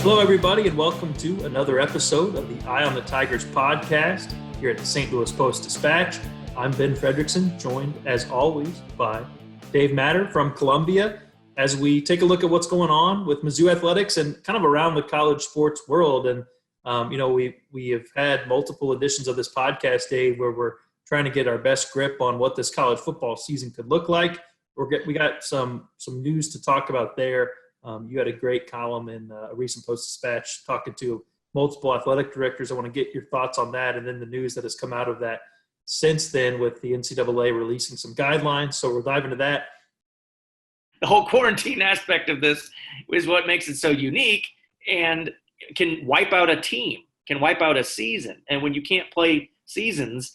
Hello, everybody, and welcome to another episode of the Eye on the Tigers podcast here at the St. Louis Post-Dispatch. I'm Ben Frederickson, joined, as always, by Dave Matter from Columbia, as we take a look at what's going on with Mizzou athletics and kind of around the college sports world. And, we have had multiple editions of this podcast, Dave, where we're trying to get our best grip on what this college football season could look like. We got some news to talk about there. You had a great column in a recent Post-Dispatch talking to multiple athletic directors. I want to get your thoughts on that, and then the news that has come out of that since then with the NCAA releasing some guidelines. So we'll dive into that. The whole quarantine aspect of this is what makes it so unique and can wipe out a team, can wipe out a season. And when you can't play seasons,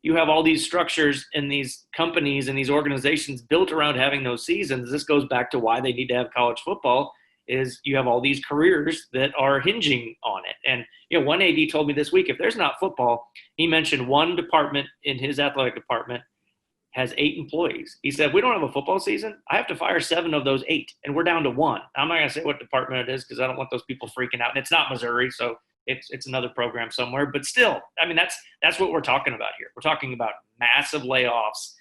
you have all these structures and these companies and these organizations built around having those seasons. This goes back to why they need to have college football, is you have all these careers that are hinging on it. And, one AD told me this week, if there's not football, he mentioned one department in his athletic department has 8 employees. He said, we don't have a football season. I have to fire 7 of those 8, and we're down to 1. I'm not going to say what department it is because I don't want those people freaking out. And it's not Missouri, so it's another program somewhere. But still, I mean, that's what we're talking about here. We're talking about massive layoffs.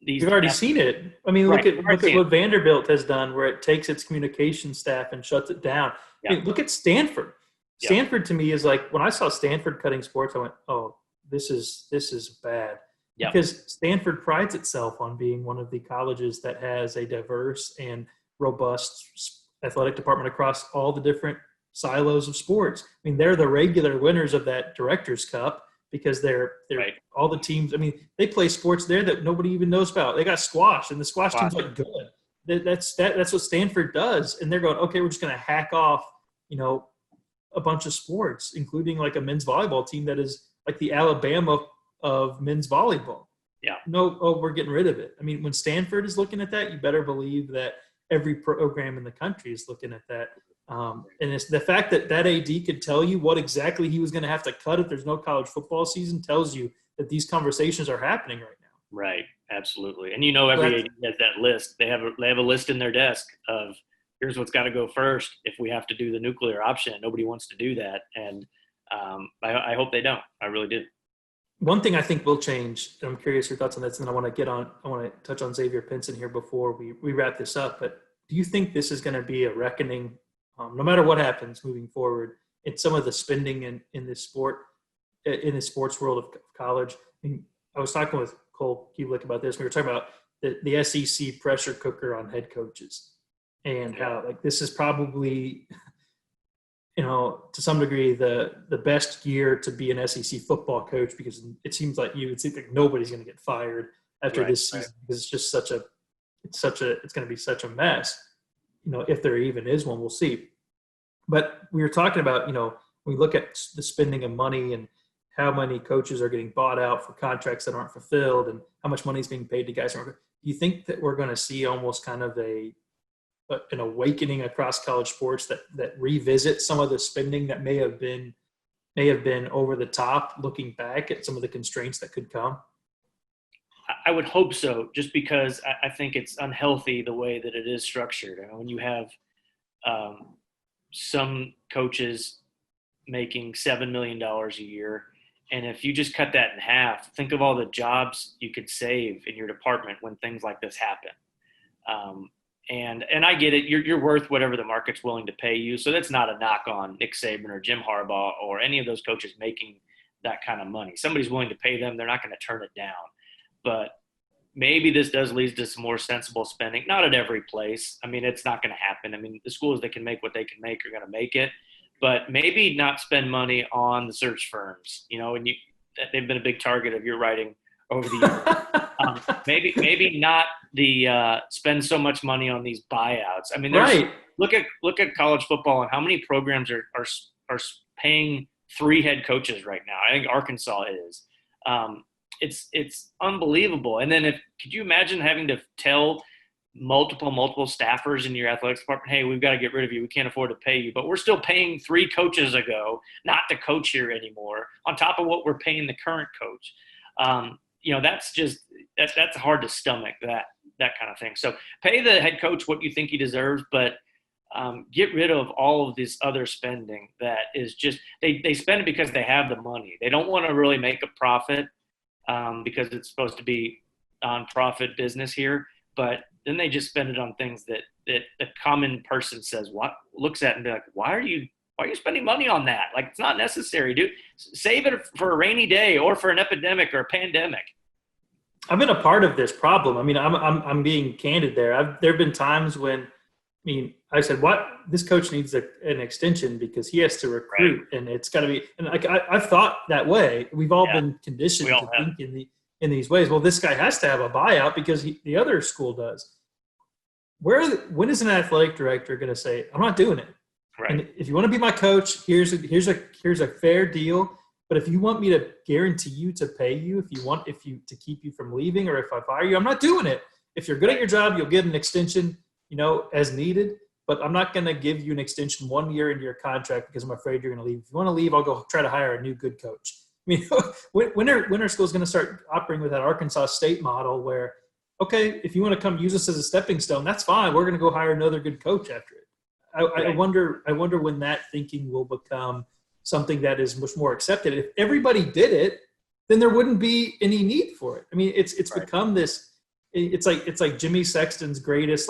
You've already seen it. I mean, look at what Vanderbilt has done, where it takes its communication staff and shuts it down. Yeah. I mean, look at Stanford. Yeah. Stanford to me is like, when I saw Stanford cutting sports, I went, oh, this is bad. Yeah. Because Stanford prides itself on being one of the colleges that has a diverse and robust athletic department across all the different silos of sports. I mean, they're the regular winners of that Directors Cup because they're right. All the teams. I mean, they play sports there that nobody even knows about. They got squash, and the squash team's like good. That's what Stanford does, and they're going, okay, we're just going to hack off, a bunch of sports, including like a men's volleyball team that is like the Alabama of men's volleyball. Yeah. We're getting rid of it. I mean, when Stanford is looking at that, you better believe that every program in the country is looking at that. And it's the fact that AD could tell you what exactly he was going to have to cut if there's no college football season tells you that these conversations are happening right now. Right. Absolutely. And every AD has that list. They have a list in their desk of here's what's got to go first if we have to do the nuclear option. Nobody wants to do that. And I hope they don't. I really do. One thing I think will change, and I'm curious your thoughts on this, and I want to touch on Xavier Pinson here before we wrap this up, but do you think this is going to be a reckoning, no matter what happens moving forward, in some of the spending in this sport, in the sports world of college? I mean, I was talking with Cole Kubelik about this. We were talking about the SEC pressure cooker on head coaches and how this is probably – to some degree, the best year to be an SEC football coach, because it seems like nobody's going to get fired after this season because it's just it's going to be such a mess. If there even is one, we'll see. But we were talking about, we look at the spending of money and how many coaches are getting bought out for contracts that aren't fulfilled and how much money is being paid to guys. Do you think that we're going to see almost kind of an awakening across college sports that revisit some of the spending that may have been over the top, looking back at some of the constraints that could come? I would hope so, just because I think it's unhealthy the way that it is structured. When you have some coaches making $7 million a year, and if you just cut that in half, think of all the jobs you could save in your department when things like this happen. And I get it. You're worth whatever the market's willing to pay you. So that's not a knock on Nick Saban or Jim Harbaugh or any of those coaches making that kind of money. Somebody's willing to pay them. They're not going to turn it down. But maybe this does lead to some more sensible spending. Not at every place. I mean, it's not going to happen. I mean, the schools that can make what they can make are going to make it. But maybe not spend money on the search firms. And they've been a big target of your writing over the years. Maybe not the spend so much money on these buyouts. I mean, look at college football and how many programs are paying 3 head coaches right now. I think Arkansas is. It's unbelievable. And then could you imagine having to tell multiple staffers in your athletics department, hey, we've got to get rid of you. We can't afford to pay you, but we're still paying 3 coaches ago not to coach here anymore on top of what we're paying the current coach. That's hard to stomach, that kind of thing. So pay the head coach what you think he deserves, but get rid of all of this other spending that is just they spend it because they have the money. They don't want to really make a profit because it's supposed to be non-profit business here, but then they just spend it on things that the common person says, what looks at and be like, why are you spending money on that? Like, it's not necessary, dude. Save it for a rainy day or for an epidemic or a pandemic. I've been a part of this problem. I mean, I'm being candid there. There have been times when, I said, what, this coach needs an extension because he has to recruit, right. And it's got to be, and I've thought that way. We've all been conditioned to think in these ways. Well, this guy has to have a buyout because the other school does. When is an athletic director going to say, I'm not doing it? Right. And if you want to be my coach, here's a fair deal. But if you want me to guarantee you to pay you, to keep you from leaving, or if I fire you, I'm not doing it. If you're good at your job, you'll get an extension, as needed. But I'm not going to give you an extension 1 year into your contract because I'm afraid you're going to leave. If you want to leave, I'll go try to hire a new good coach. When are schools going to start operating with that Arkansas State model where, okay, if you want to come use us as a stepping stone, that's fine. We're going to go hire another good coach after it. I wonder when that thinking will become something that is much more accepted. If everybody did it, then there wouldn't be any need for it. It's become this. It's like Jimmy Sexton's greatest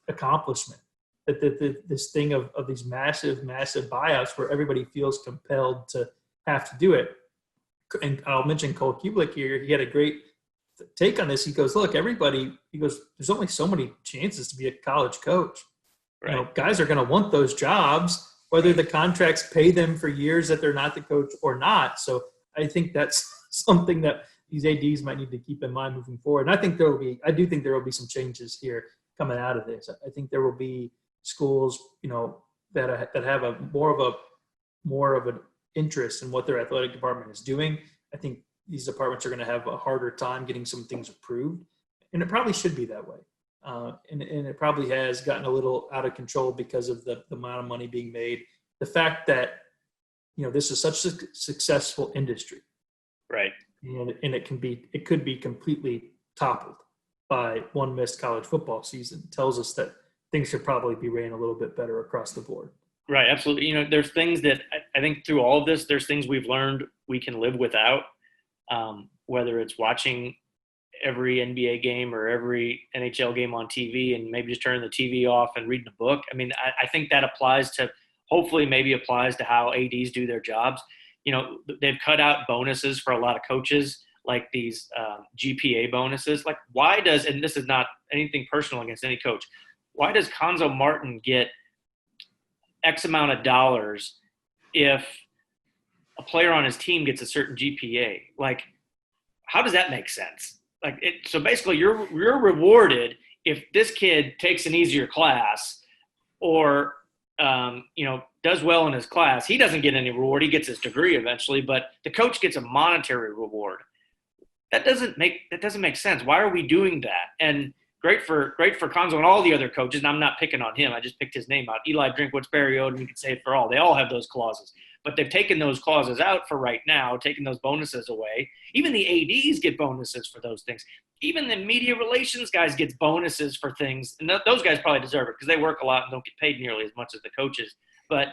accomplishment. This thing of these massive buyouts where everybody feels compelled to have to do it. And I'll mention Cole Kublik here. He had a great take on this. He goes, look, there's only so many chances to be a college coach. Right. Guys are going to want those jobs, whether the contracts pay them for years that they're not the coach or not. So I think that's something that these ADs might need to keep in mind moving forward. And I do think there will be some changes here coming out of this. I think there will be schools, that have a more of an interest in what their athletic department is doing. I think these departments are going to have a harder time getting some things approved, and it probably should be that way. And it probably has gotten a little out of control because of the amount of money being made. The fact that, this is such a successful industry. Right. And it could be completely toppled by one missed college football season. Tells us that things should probably be ran a little bit better across the board. Right. Absolutely. There's things that I think through all of this, there's things we've learned we can live without, whether it's watching every NBA game or every NHL game on TV and maybe just turning the TV off and reading a book. I think that hopefully applies to how ADs do their jobs. They've cut out bonuses for a lot of coaches, like these GPA bonuses. Like, why does, and this is not anything personal against any coach, why does Conzo Martin get X amount of dollars if a player on his team gets a certain GPA? Like, how does that make sense? So basically you're rewarded if this kid takes an easier class or, does well in his class. He doesn't get any reward. He gets his degree eventually, but the coach gets a monetary reward. That doesn't make sense. Why are we doing that? And great for Conzo and all the other coaches. And I'm not picking on him. I just picked his name out. Eli Drinkwitz, Barry Odom, you can say it for all. They all have those clauses. But they've taken those clauses out for right now, taking those bonuses away. Even the ADs get bonuses for those things. Even the media relations guys get bonuses for things. And those guys probably deserve it because they work a lot and don't get paid nearly as much as the coaches. But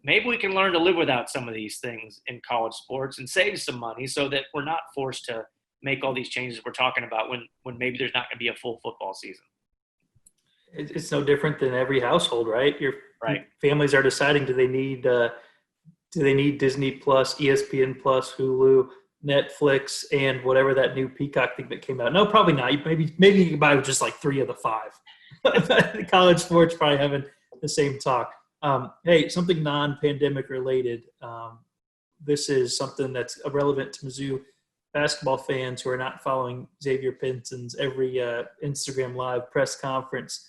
maybe we can learn to live without some of these things in college sports and save some money so that we're not forced to make all these changes we're talking about when maybe there's not going to be a full football season. It's no different than every household, right? Right. Families are deciding, do they need Disney Plus, ESPN Plus, Hulu, Netflix, and whatever that new Peacock thing that came out? No, probably not. Maybe you can buy just like 3 of the 5. College sports probably having the same talk. Hey, something non-pandemic related. This is something that's relevant to Mizzou basketball fans who are not following Xavier Pinson's every Instagram Live press conference.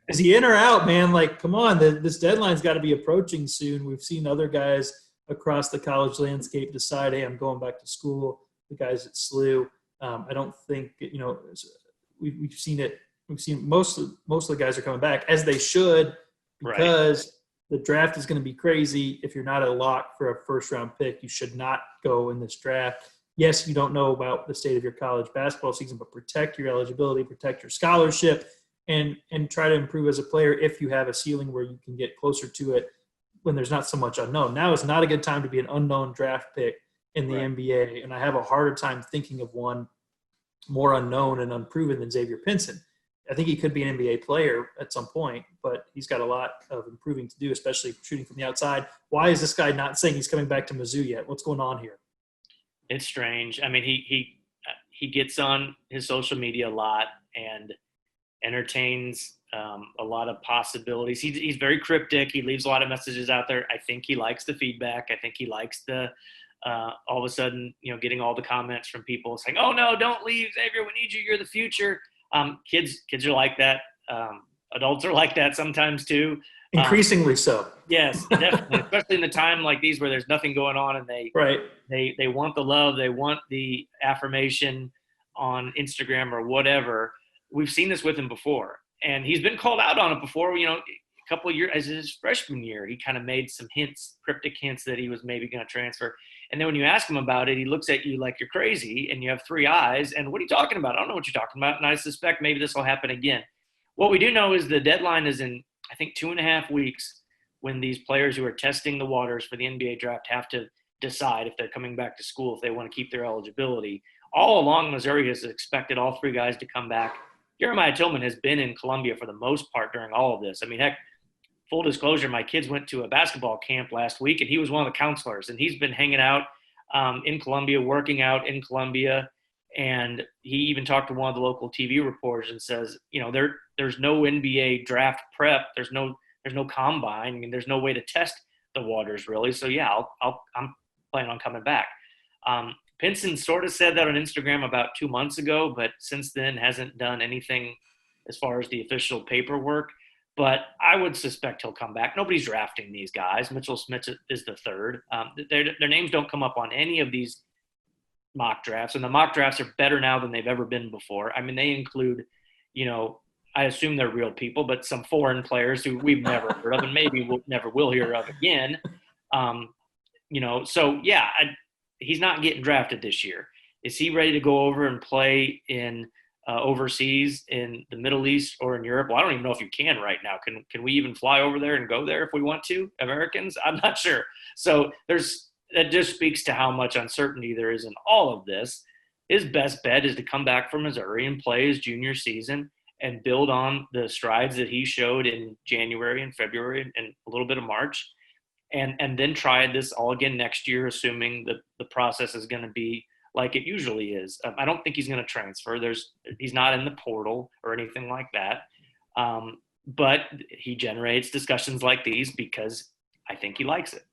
Is he in or out, man? Like, come on, this deadline's got to be approaching soon. We've seen other guys across the college landscape decide, hey, I'm going back to school. The guys at SLU. I don't think, we've seen it. We've seen most of the guys are coming back, as they should, because the draft is going to be crazy. If you're not a lock for a first-round pick, you should not go in this draft. Yes, you don't know about the state of your college basketball season, but protect your eligibility, protect your scholarship. and try to improve as a player if you have a ceiling where you can get closer to it when there's not so much unknown. Now is not a good time to be an unknown draft pick in the NBA, and I have a harder time thinking of one more unknown and unproven than Xavier Pinson. I think he could be an NBA player at some point, but he's got a lot of improving to do, especially shooting from the outside. Why is this guy not saying he's coming back to Mizzou yet? What's going on here? It's strange. I mean, he gets on his social media a lot and entertains a lot of possibilities. He's very cryptic. He leaves a lot of messages out there. I think he likes the feedback. I think he likes the all of a sudden, getting all the comments from people saying, "Oh no, don't leave, Xavier. We need you. You're the future." Kids are like that. Adults are like that sometimes too. Increasingly so. Yes, definitely. Especially in a time like these where there's nothing going on and they want the love, they want the affirmation on Instagram or whatever. We've seen this with him before, and he's been called out on it before. A couple of years, as his freshman year, he kind of made some cryptic hints that he was maybe going to transfer. And then when you ask him about it, he looks at you like you're crazy and you have three eyes. And what are you talking about? I don't know what you're talking about. And I suspect maybe this will happen again. What we do know is the deadline is in, I think, 2.5 weeks, when these players who are testing the waters for the NBA draft have to decide if they're coming back to school, if they want to keep their eligibility. All along, Missouri has expected all three guys to come back. Jeremiah Tillman has been in Columbia for the most part during all of this. I mean, heck, full disclosure, my kids went to a basketball camp last week, and he was one of the counselors, and he's been hanging out in Columbia, working out in Columbia. And he even talked to one of the local TV reporters and says, there's no NBA draft prep. There's no combine. I mean, there's no way to test the waters really. So yeah, I'm planning on coming back. Pinson sort of said that on Instagram about 2 months ago, but since then hasn't done anything as far as the official paperwork. But I would suspect he'll come back. Nobody's drafting these guys. Mitchell Smith is the third. Their names don't come up on any of these mock drafts, and the mock drafts are better now than they've ever been before. I mean, they include, I assume they're real people, but some foreign players who we've never heard of and maybe we'll never will hear of again. So yeah, he's not getting drafted this year. Is he ready to go over and play in overseas in the Middle East or in Europe? Well, I don't even know if you can right now. Can we even fly over there and go there if we want to, Americans? I'm not sure. So that just speaks to how much uncertainty there is in all of this. His best bet is to come back from Missouri and play his junior season and build on the strides that he showed in January and February and a little bit of March, and then try this all again next year, assuming that the process is going to be like it usually is. I don't think he's going to transfer. He's not in the portal or anything like that. But he generates discussions like these because I think he likes it.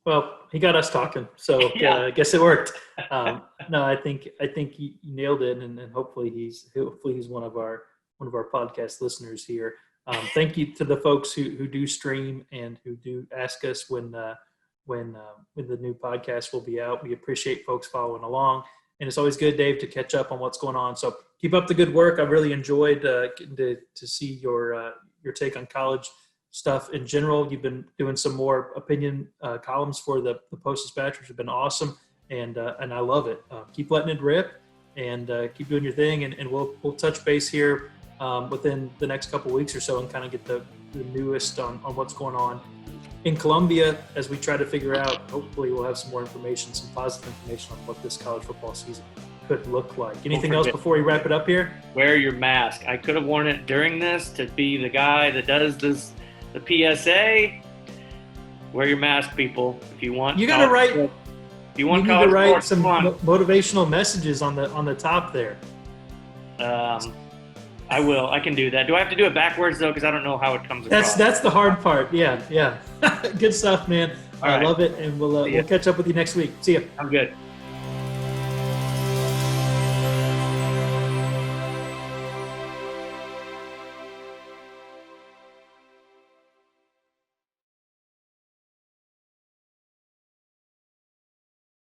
Well, he got us talking, so Yeah. I guess it worked. No, I think he nailed it, and hopefully he's one of our podcast listeners here. Thank you to the folks who do stream and who do ask us when the new podcast will be out. We appreciate folks following along, and it's always good, Dave, to catch up on what's going on. So keep up the good work. I really enjoyed getting to see your take on college stuff in general. You've been doing some more opinion columns for the Post-Dispatch, which have been awesome, and I love it. Keep letting it rip, and keep doing your thing, and we'll touch base here within the next couple weeks or so and kind of get the newest on what's going on in Columbia as we try to figure out. Hopefully we'll have some more information, some positive information on what this college football season could look like. Anything else before we wrap it up here? Wear your mask. I could have worn it during this to be the guy that does this. The PSA, wear your mask, people. If you want, you gotta write. If you want, you need to write some motivational messages on the top there. I will. I can do that. Do I have to do it backwards though? Because I don't know how it comes across. That's the hard part. Yeah. Good stuff, man. I love it, and we'll catch up with you next week. See ya. I'm good.